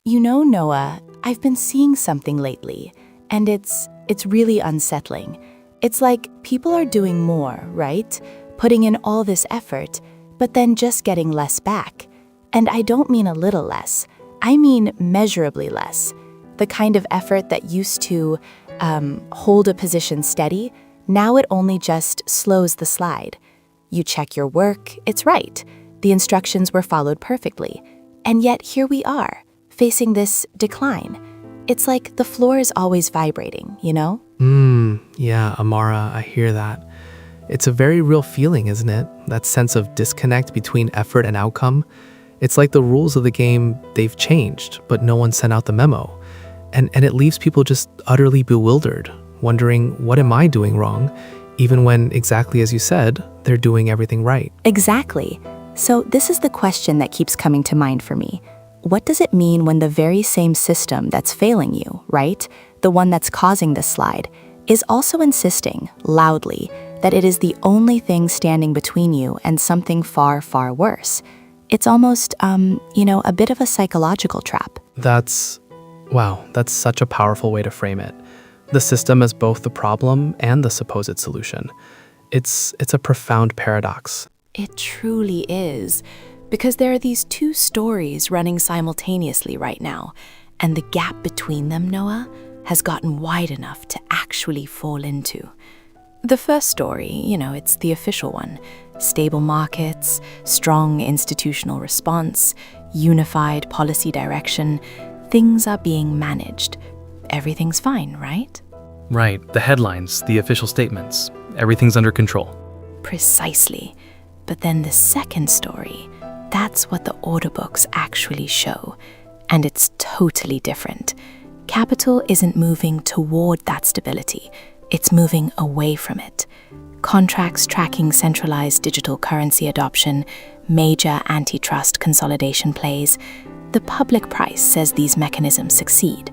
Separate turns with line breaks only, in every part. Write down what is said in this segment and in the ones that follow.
You know, Noah, I've been seeing something lately, and it's really unsettling. It's like people are doing more, right? Putting in all this effort, but then just getting less back. And I don't mean a little less. I mean measurably less. The kind of effort that used to hold a position steady, now it only just slows the slide. You check your work, it's right. The instructions were followed perfectly. And yet here we are, facing this decline. It's like the floor is always vibrating, you know?
Yeah, Amara, I hear that. It's a very real feeling, isn't it? That sense of disconnect between effort and outcome. It's like the rules of the game, they've changed, but no one sent out the memo. And it leaves people just utterly bewildered, wondering, what am I doing wrong? Even when, exactly as you said, they're doing everything right.
Exactly. So this is the question that keeps coming to mind for me. What does it mean when the very same system that's failing you, right? The one that's causing this slide, is also insisting, loudly, that it is the only thing standing between you and something far, far worse. It's almost, a bit of a psychological trap.
That's such a powerful way to frame it. The system as both the problem and the supposed solution. It's a profound paradox.
It truly is, because there are these two stories running simultaneously right now, and the gap between them, Noah, has gotten wide enough to actually fall into. The first story, it's the official one. Stable markets, strong institutional response, unified policy direction. Things are being managed. Everything's fine, right?
Right, the headlines, the official statements. Everything's under control.
Precisely. But then the second story, that's what the order books actually show. And it's totally different. Capital isn't moving toward that stability. It's moving away from it. Contracts tracking centralized digital currency adoption, major antitrust consolidation plays. The public price says these mechanisms succeed,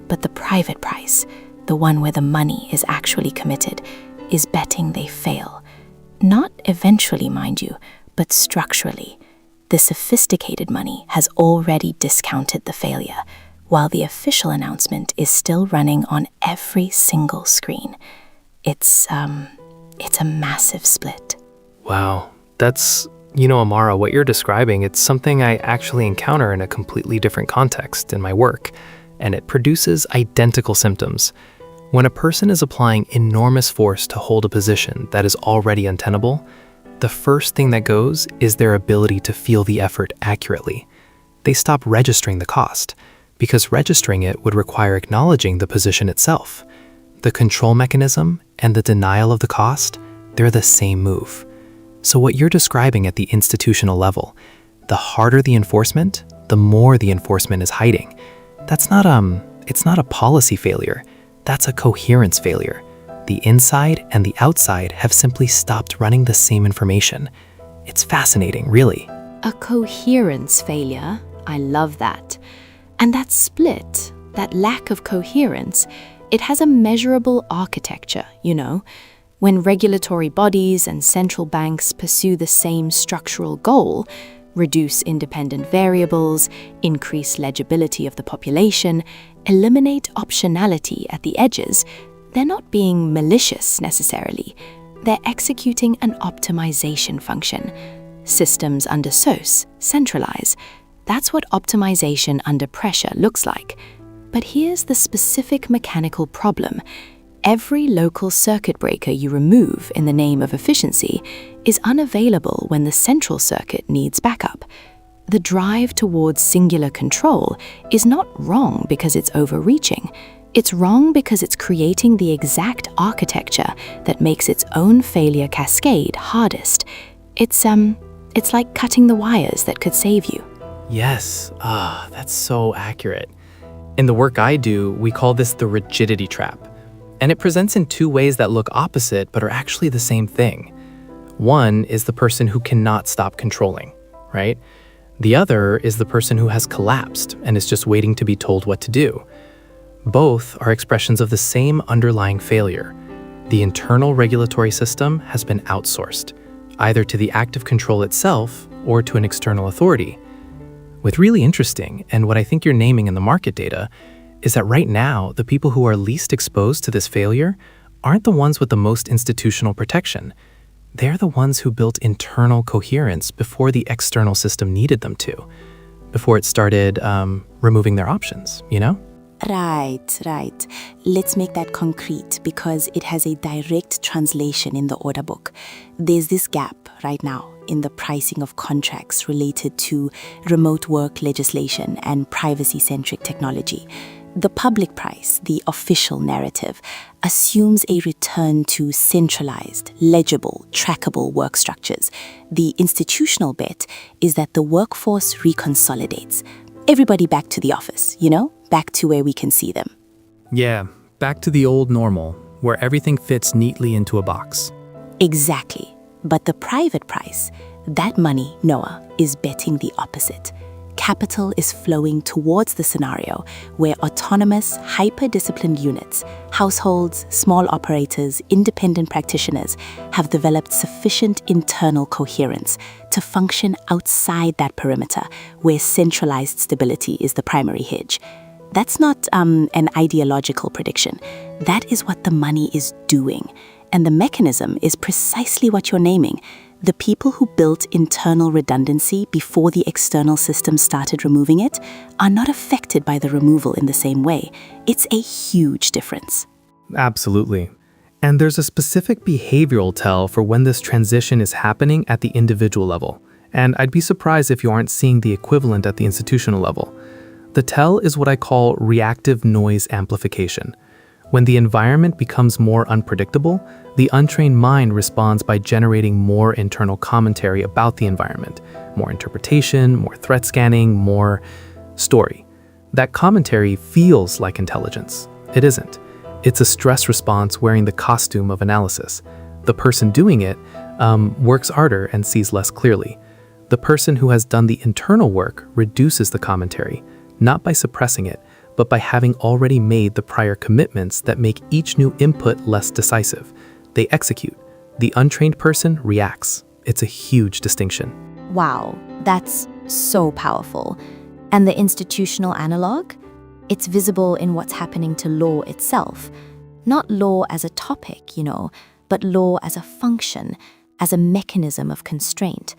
but the private price, the one where the money is actually committed, is betting they fail. Not eventually, mind you, but structurally. The sophisticated money has already discounted the failure, while the official announcement is still running on every single screen. It's a massive split.
Wow, that's, Amara, what you're describing, it's something I actually encounter in a completely different context in my work, and it produces identical symptoms. When a person is applying enormous force to hold a position that is already untenable, the first thing that goes is their ability to feel the effort accurately. They stop registering the cost, because registering it would require acknowledging the position itself. The control mechanism and the denial of the cost, they're the same move. So what you're describing at the institutional level, the harder the enforcement, the more the enforcement is hiding. It's not a policy failure. That's a coherence failure. The inside and the outside have simply stopped running the same information. It's fascinating, really.
A coherence failure? I love that. And that split, that lack of coherence, it has a measurable architecture, When regulatory bodies and central banks pursue the same structural goal, reduce independent variables, increase legibility of the population, eliminate optionality at the edges, they're not being malicious necessarily. They're executing an optimization function. Systems under SOS centralize. That's what optimization under pressure looks like. But here's the specific mechanical problem. Every local circuit breaker you remove in the name of efficiency is unavailable when the central circuit needs backup. The drive towards singular control is not wrong because it's overreaching. It's wrong because it's creating the exact architecture that makes its own failure cascade hardest. It's like cutting the wires that could save you.
Yes, that's so accurate. In the work I do, we call this the rigidity trap. And it presents in two ways that look opposite but are actually the same thing. One is the person who cannot stop controlling, right? The other is the person who has collapsed and is just waiting to be told what to do. Both are expressions of the same underlying failure. The internal regulatory system has been outsourced, either to the active control itself or to an external authority. What's really interesting, and what I think you're naming in the market data, is that right now, the people who are least exposed to this failure aren't the ones with the most institutional protection. They're the ones who built internal coherence before the external system needed them to, before it started removing their options, you know?
Right. Let's make that concrete because it has a direct translation in the order book. There's this gap right now in the pricing of contracts related to remote work legislation and privacy-centric technology. The public price, the official narrative, assumes a return to centralized, legible, trackable work structures. The institutional bet is that the workforce reconsolidates. Everybody back to the office, back to where we can see them.
Yeah, back to the old normal, where everything fits neatly into a box.
Exactly. But the private price, that money, Noah, is betting the opposite. Capital is flowing towards the scenario where autonomous, hyper-disciplined units, households, small operators, independent practitioners have developed sufficient internal coherence to function outside that perimeter where centralized stability is the primary hedge. That's not an ideological prediction. That is what the money is doing. And the mechanism is precisely what you're naming. The people who built internal redundancy before the external system started removing it are not affected by the removal in the same way. It's a huge difference.
Absolutely. And there's a specific behavioral tell for when this transition is happening at the individual level. And I'd be surprised if you aren't seeing the equivalent at the institutional level. The tell is what I call reactive noise amplification. When the environment becomes more unpredictable, the untrained mind responds by generating more internal commentary about the environment, more interpretation, more threat scanning, more story. That commentary feels like intelligence. It isn't. It's a stress response wearing the costume of analysis. The person doing it works harder and sees less clearly. The person who has done the internal work reduces the commentary, not by suppressing it, but by having already made the prior commitments that make each new input less decisive. They execute. The untrained person reacts. It's a huge distinction.
Wow, that's so powerful. And the institutional analog? It's visible in what's happening to law itself. Not law as a topic, but law as a function, as a mechanism of constraint.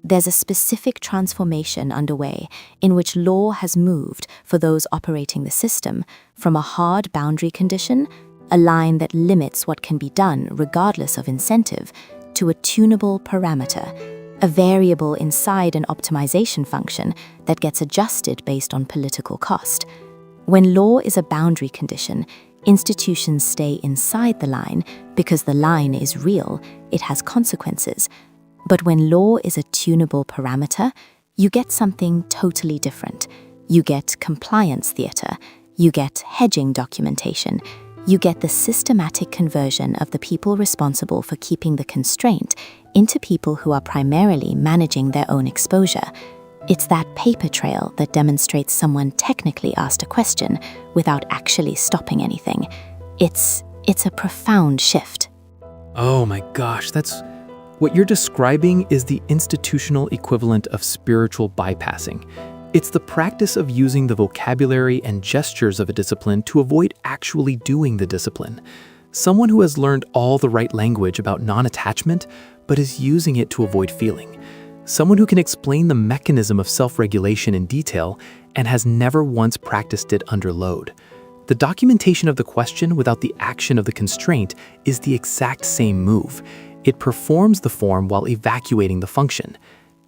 There's a specific transformation underway in which law has moved, for those operating the system, from a hard boundary condition, a line that limits what can be done regardless of incentive, to a tunable parameter, a variable inside an optimization function that gets adjusted based on political cost. When law is a boundary condition, institutions stay inside the line because the line is real, it has consequences. But when law is a tunable parameter, you get something totally different. You get compliance theater, you get hedging documentation, you get the systematic conversion of the people responsible for keeping the constraint into people who are primarily managing their own exposure. It's that paper trail that demonstrates someone technically asked a question without actually stopping anything. It's a profound shift.
Oh my gosh, what you're describing is the institutional equivalent of spiritual bypassing. It's the practice of using the vocabulary and gestures of a discipline to avoid actually doing the discipline. Someone who has learned all the right language about non-attachment, but is using it to avoid feeling. Someone who can explain the mechanism of self-regulation in detail and has never once practiced it under load. The documentation of the question without the action of the constraint is the exact same move. It performs the form while evacuating the function.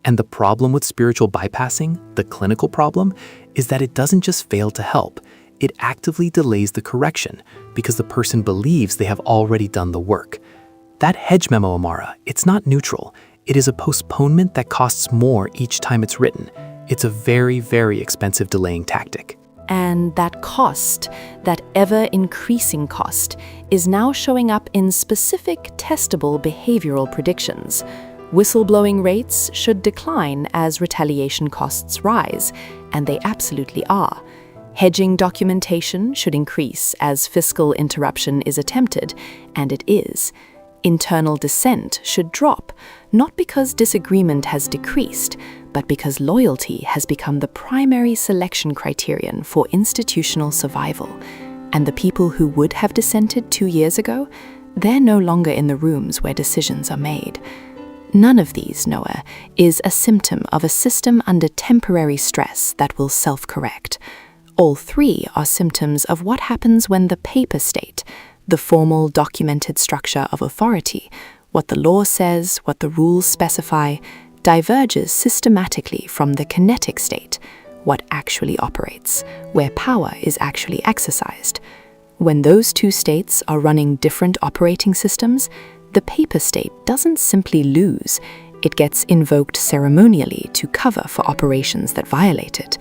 And the problem with spiritual bypassing, the clinical problem, is that it doesn't just fail to help. It actively delays the correction because the person believes they have already done the work. That hedge memo, Amara, it's not neutral. It is a postponement that costs more each time it's written. It's a very, very expensive delaying tactic.
And that cost, that ever-increasing cost, is now showing up in specific testable behavioral predictions. Whistleblowing rates should decline as retaliation costs rise, and they absolutely are. Hedging documentation should increase as fiscal interruption is attempted, and it is. Internal dissent should drop, not because disagreement has decreased, but because loyalty has become the primary selection criterion for institutional survival. And the people who would have dissented 2 years ago, they're no longer in the rooms where decisions are made. None of these, Noah, is a symptom of a system under temporary stress that will self-correct. All three are symptoms of what happens when the paper state, the formal documented structure of authority, what the law says, what the rules specify, diverges systematically from the kinetic state, what actually operates, where power is actually exercised. When those two states are running different operating systems, the paper state doesn't simply lose, it gets invoked ceremonially to cover for operations that violate it.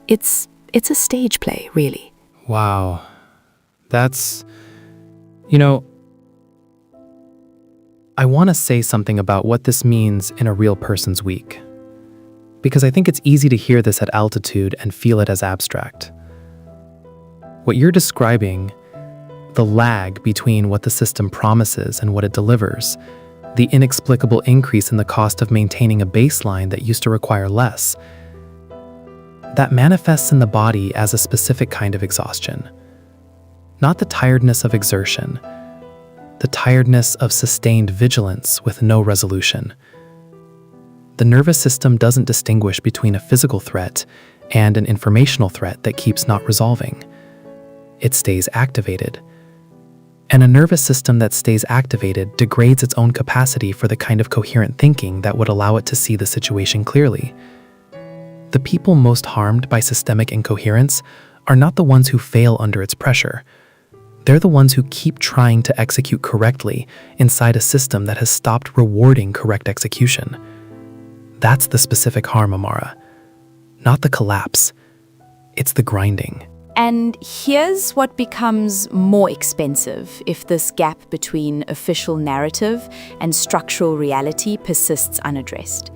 It's a stage play, really.
Wow. That's... I want to say something about what this means in a real person's week. Because I think it's easy to hear this at altitude and feel it as abstract. What you're describing, the lag between what the system promises and what it delivers, the inexplicable increase in the cost of maintaining a baseline that used to require less, that manifests in the body as a specific kind of exhaustion. Not the tiredness of exertion, the tiredness of sustained vigilance with no resolution. The nervous system doesn't distinguish between a physical threat and an informational threat that keeps not resolving. It stays activated. And a nervous system that stays activated degrades its own capacity for the kind of coherent thinking that would allow it to see the situation clearly. The people most harmed by systemic incoherence are not the ones who fail under its pressure. They're the ones who keep trying to execute correctly inside a system that has stopped rewarding correct execution. That's the specific harm, Amara. Not the collapse. It's the grinding.
And here's what becomes more expensive if this gap between official narrative and structural reality persists unaddressed.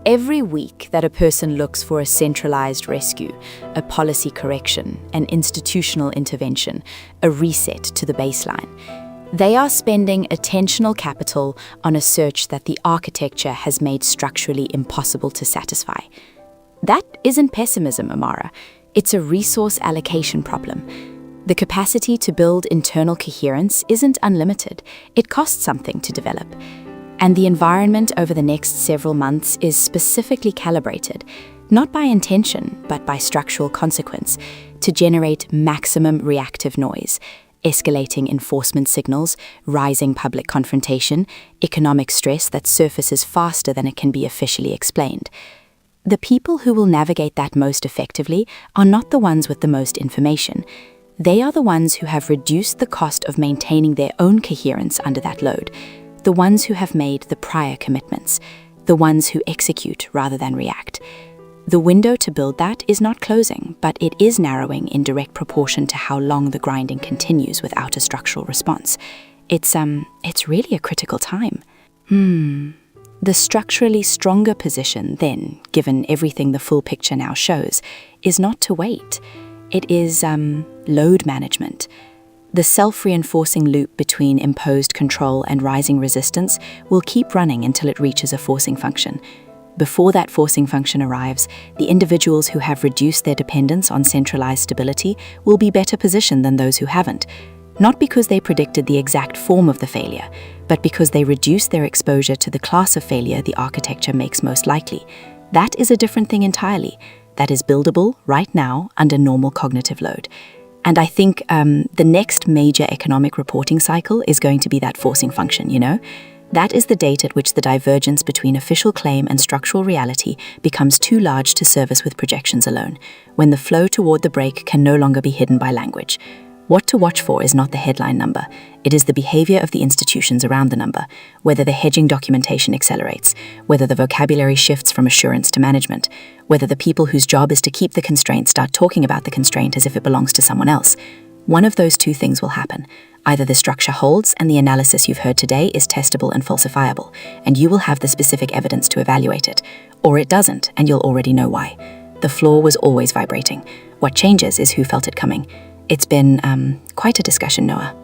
Every week that a person looks for a centralized rescue, a policy correction, an institutional intervention, a reset to the baseline, they are spending attentional capital on a search that the architecture has made structurally impossible to satisfy. That isn't pessimism, Amara. It's a resource allocation problem. The capacity to build internal coherence isn't unlimited. It costs something to develop. And the environment over the next several months is specifically calibrated, not by intention, but by structural consequence, to generate maximum reactive noise, escalating enforcement signals, rising public confrontation, economic stress that surfaces faster than it can be officially explained. The people who will navigate that most effectively are not the ones with the most information. They are the ones who have reduced the cost of maintaining their own coherence under that load, the ones who have made the prior commitments, the ones who execute rather than react. The window to build that is not closing, but it is narrowing in direct proportion to how long the grinding continues without a structural response. It's really a critical time. The structurally stronger position then, given everything the full picture now shows, is not to wait. It is load management. The self-reinforcing loop between imposed control and rising resistance will keep running until it reaches a forcing function. Before that forcing function arrives, the individuals who have reduced their dependence on centralized stability will be better positioned than those who haven't, not because they predicted the exact form of the failure, but because they reduced their exposure to the class of failure the architecture makes most likely. That is a different thing entirely. That is buildable right now under normal cognitive load. And I think the next major economic reporting cycle is going to be that forcing function, That is the date at which the divergence between official claim and structural reality becomes too large to service with projections alone, when the flow toward the break can no longer be hidden by language. What to watch for is not the headline number. It is the behavior of the institutions around the number, whether the hedging documentation accelerates, whether the vocabulary shifts from assurance to management, whether the people whose job is to keep the constraint start talking about the constraint as if it belongs to someone else. One of those two things will happen. Either the structure holds and the analysis you've heard today is testable and falsifiable, and you will have the specific evidence to evaluate it, or it doesn't, and you'll already know why. The floor was always vibrating. What changes is who felt it coming. It's been quite a discussion, Noah.